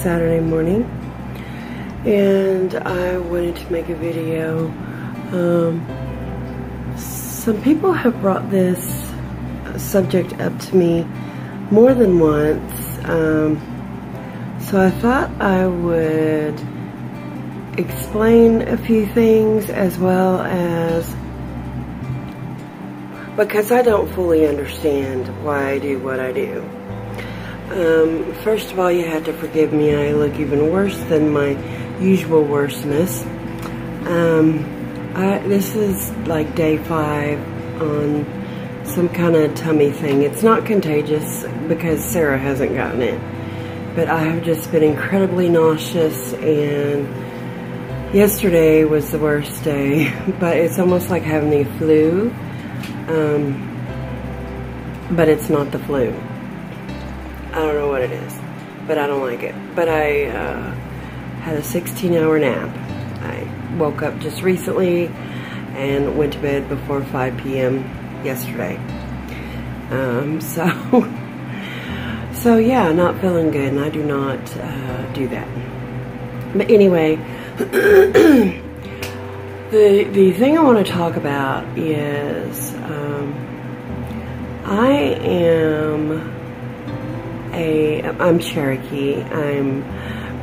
Saturday morning, and I wanted to make a video. Some people have brought this subject up to me more than once, so I thought I would explain a few things, as well as because I don't fully understand why I do what I do. First of all, you have to forgive me. I look even worse than my usual worstness. This is like day 5 on some kind of tummy thing. It's not contagious because Sarah hasn't gotten it, but I have just been incredibly nauseous, and yesterday was the worst day. But it's almost like having the flu, but it's not the flu. I don't know what it is, but I don't like it. But I had a 16-hour nap. I woke up just recently and went to bed before 5 p.m. yesterday. So yeah, not feeling good, and I do not do that. But anyway, the thing I want to talk about is I'm Cherokee. I'm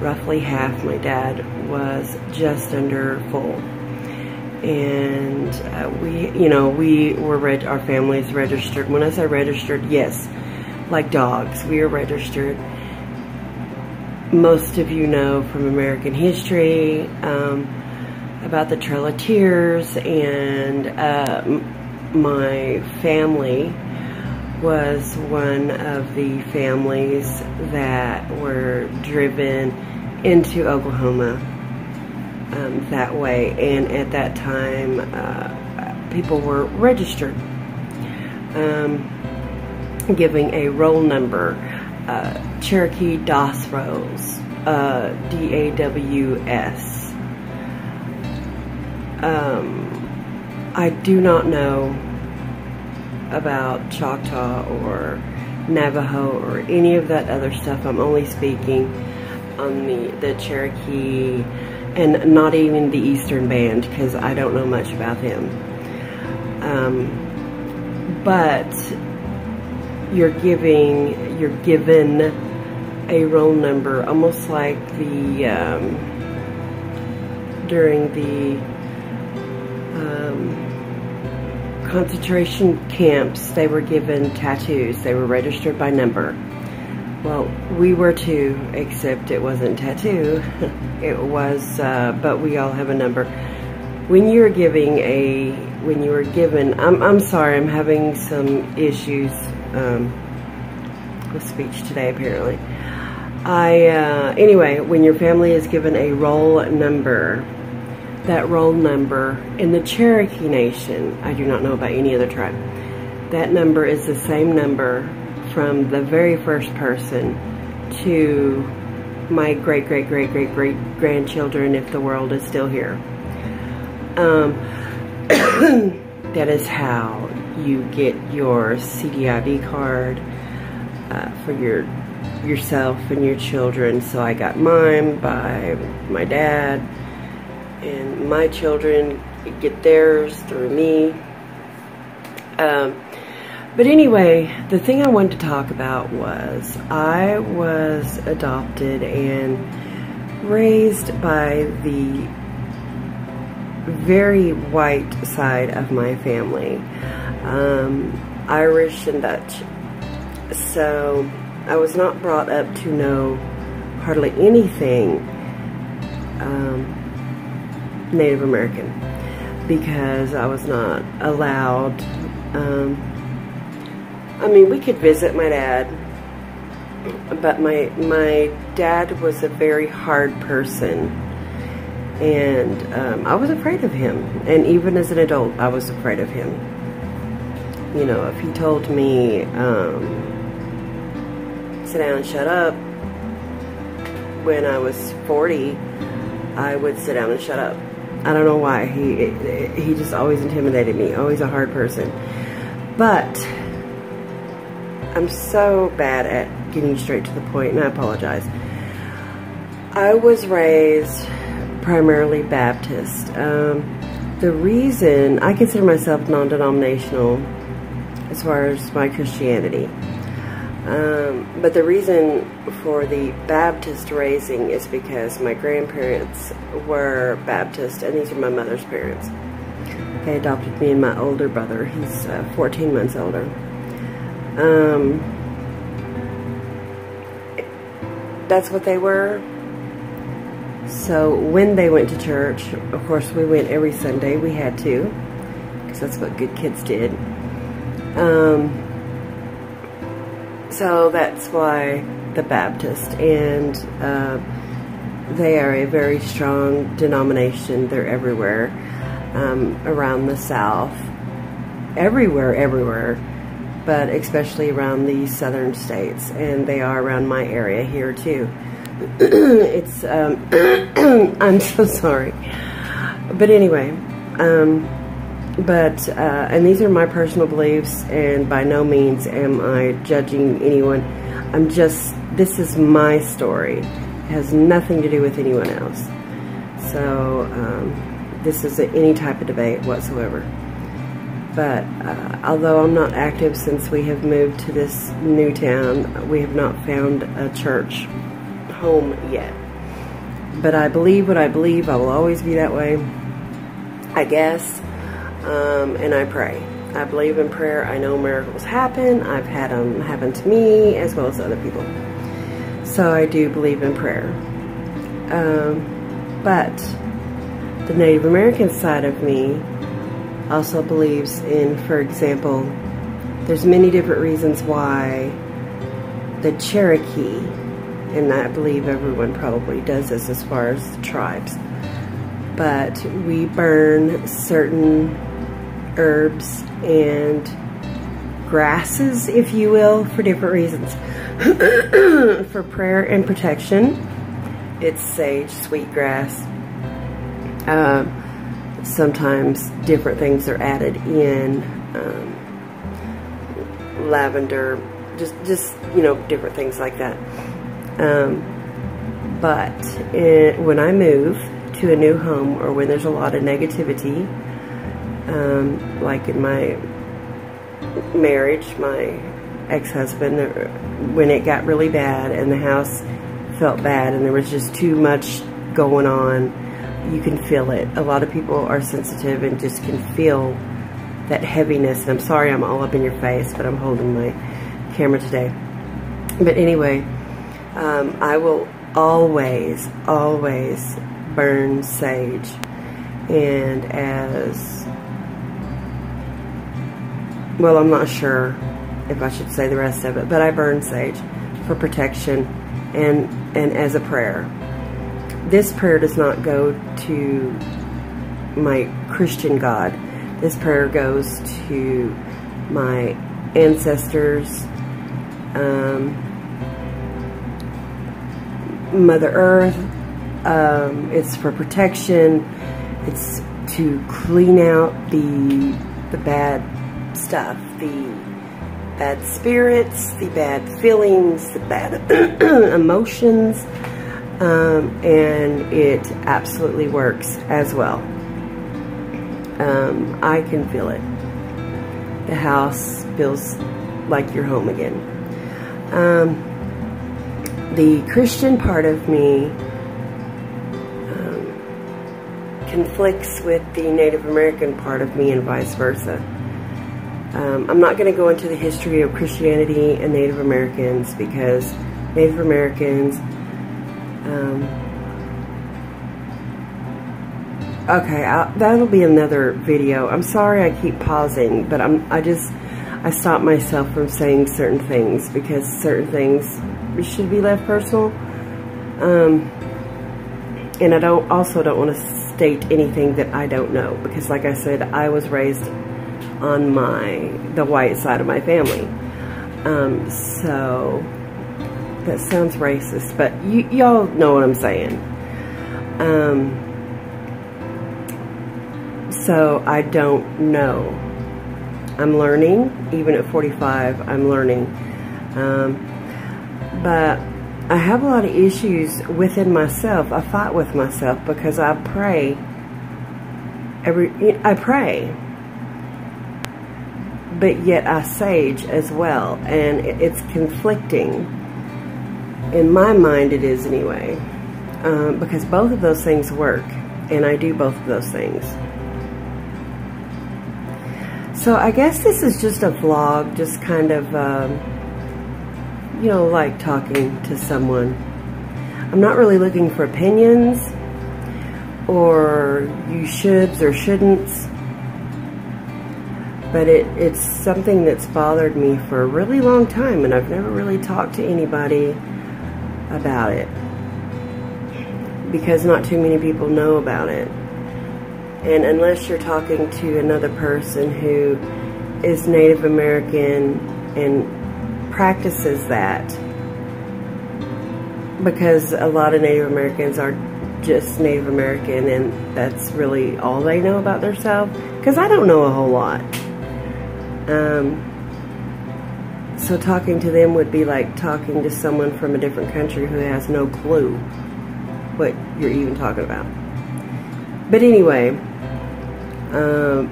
roughly half. My dad was just under full, and we were our family's registered. When I say registered, yes, like dogs, we are registered. Most of you know from American history about the Trail of Tears, and my family was one of the families that were driven into Oklahoma that way, and at that time people were registered, giving a roll number, Cherokee DAWS rolls, DAWS. I do not know about Choctaw or Navajo or any of that other stuff. I'm only speaking on the Cherokee, and not even the Eastern Band, because I don't know much about them. But you're given a roll number, almost like during the concentration camps, they were given tattoos. They were registered by number. Well, we were too, except it wasn't tattoo. It was, but we all have a number. When you were given, I'm sorry, I'm having some issues with speech today, apparently. Anyway, when your family is given a roll number, that roll number in the Cherokee Nation, I do not know about any other tribe, that number is the same number from the very first person to my great-great-great-great-great-grandchildren, if the world is still here. That is how you get your CDID card for yourself and your children. So I got mine by my dad, and my children get theirs through me. But anyway, the thing I wanted to talk about was I was adopted and raised by the very white side of my family, Irish and Dutch. So I was not brought up to know hardly anything Native American, because I was not allowed. I mean, we could visit my dad, but my dad was a very hard person, and I was afraid of him. And even as an adult, I was afraid of him. You know, if he told me, sit down and shut up, when I was 40, I would sit down and shut up. I don't know why. He just always intimidated me. Always a hard person. But I'm so bad at getting straight to the point, and I apologize. I was raised primarily Baptist. The reason I consider myself non-denominational as far as my Christianity, but the reason for the Baptist raising is because my grandparents were Baptist, and these are my mother's parents. They adopted me and my older brother. He's 14 months older. That's what they were. So when they went to church, of course we went every Sunday. We had to, because that's what good kids did. So that's why the Baptist, and they are a very strong denomination. They're everywhere, around the South, everywhere, but especially around the southern states, and they are around my area here too. It's, I'm so sorry. But anyway, and these are my personal beliefs, and by no means am I judging anyone. This is my story. It has nothing to do with anyone else. So, this isn't any type of debate whatsoever. But, although I'm not active since we have moved to this new town, we have not found a church home yet. But I believe what I believe. I will always be that way, I guess. And I pray. I believe in prayer. I know miracles happen. I've had them happen to me as well as other people. So I do believe in prayer. But the Native American side of me also believes in, for example, there's many different reasons why the Cherokee, and I believe everyone probably does this as far as the tribes, but we burn certain herbs and grasses, if you will, for different reasons. For prayer and protection. It's sage, sweetgrass. Sometimes different things are added in, lavender, just you know, different things like that. But when I move to a new home, or when there's a lot of negativity, like in my marriage, my ex-husband, when it got really bad and the house felt bad and there was just too much going on, you can feel it. A lot of people are sensitive and just can feel that heaviness. And I'm sorry I'm all up in your face, but I'm holding my camera today. But anyway, I will always burn sage. And as, well, I'm not sure if I should say the rest of it, but I burn sage for protection and as a prayer. This prayer does not go to my Christian God. This prayer goes to my ancestors, Mother Earth. It's for protection. It's to clean out the bad stuff, the bad spirits, the bad feelings, the bad emotions. And it absolutely works as well. I can feel it. The house feels like you're home again. The Christian part of me conflicts with the Native American part of me and vice versa. I'm not going to go into the history of Christianity and Native Americans, because Native Americans, okay, that'll be another video. I'm sorry I keep pausing, but I stop myself from saying certain things, because certain things should be left personal. And I also don't want to state anything that I don't know, because like I said, I was raised on the white side of my family. So that sounds racist, but y'all know what I'm saying. So I don't know. I'm learning. Even at 45, I'm learning. But I have a lot of issues within myself. I fight with myself because I pray. I pray, but yet I sage as well, and it's conflicting. In my mind, it is anyway, because both of those things work, and I do both of those things. So I guess this is just a vlog, just kind of, you know, like talking to someone. I'm not really looking for opinions or you shoulds or shouldn'ts, but it's something that's bothered me for a really long time, and I've never really talked to anybody about it because not too many people know about it. And unless you're talking to another person who is Native American and practices that, because a lot of Native Americans are just Native American and that's really all they know about themselves, because I don't know a whole lot. So talking to them would be like talking to someone from a different country who has no clue what you're even talking about. But anyway,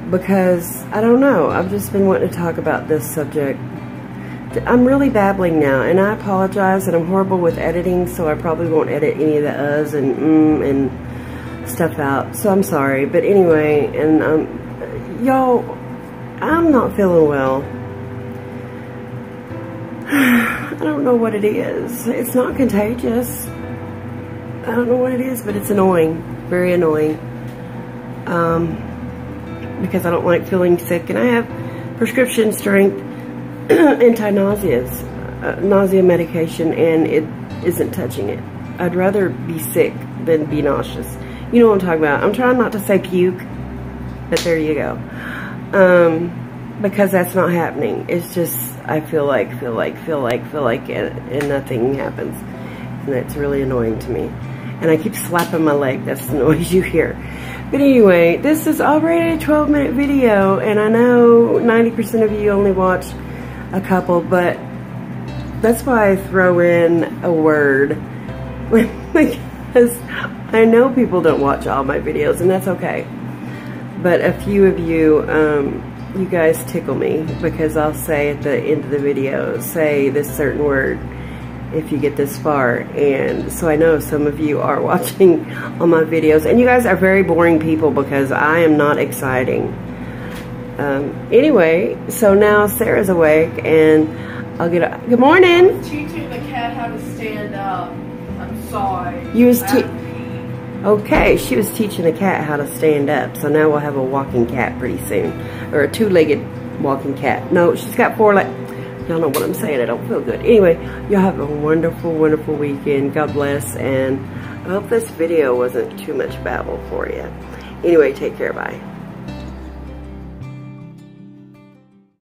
because I don't know, I've just been wanting to talk about this subject. I'm really babbling now, and I apologize, and I'm horrible with editing, so I probably won't edit any of the uhs and stuff out, so I'm sorry. But anyway, and y'all, I'm not feeling well. I don't know what it is. It's not contagious. I don't know what it is, but it's annoying, very annoying, because I don't like feeling sick, and I have prescription strength nausea medication, and it isn't touching it. I'd rather be sick than be nauseous. You know what I'm talking about. I'm trying not to say puke, but there you go. Because that's not happening. It's just, I feel like, and nothing happens. And that's really annoying to me. And I keep slapping my leg. That's the noise you hear. But anyway, this is already a 12-minute video, and I know 90% of you only watch a couple, but that's why I throw in a word, because I know people don't watch all my videos, and that's okay. But a few of you, you guys tickle me, because I'll say at the end of the video, say this certain word if you get this far. And so I know some of you are watching all my videos, and you guys are very boring people because I am not exciting. Anyway, so now Sarah's awake, and I'll get up. Good morning. I was teaching the cat how to stand up. I'm sorry. You was okay, she was teaching the cat how to stand up, so now we'll have a walking cat pretty soon. Or a two-legged walking cat. No, she's got four legs. Y'all know what I'm saying. I don't feel good. Anyway, y'all have a wonderful, wonderful weekend. God bless, and I hope this video wasn't too much babble for you. Anyway, take care. Bye.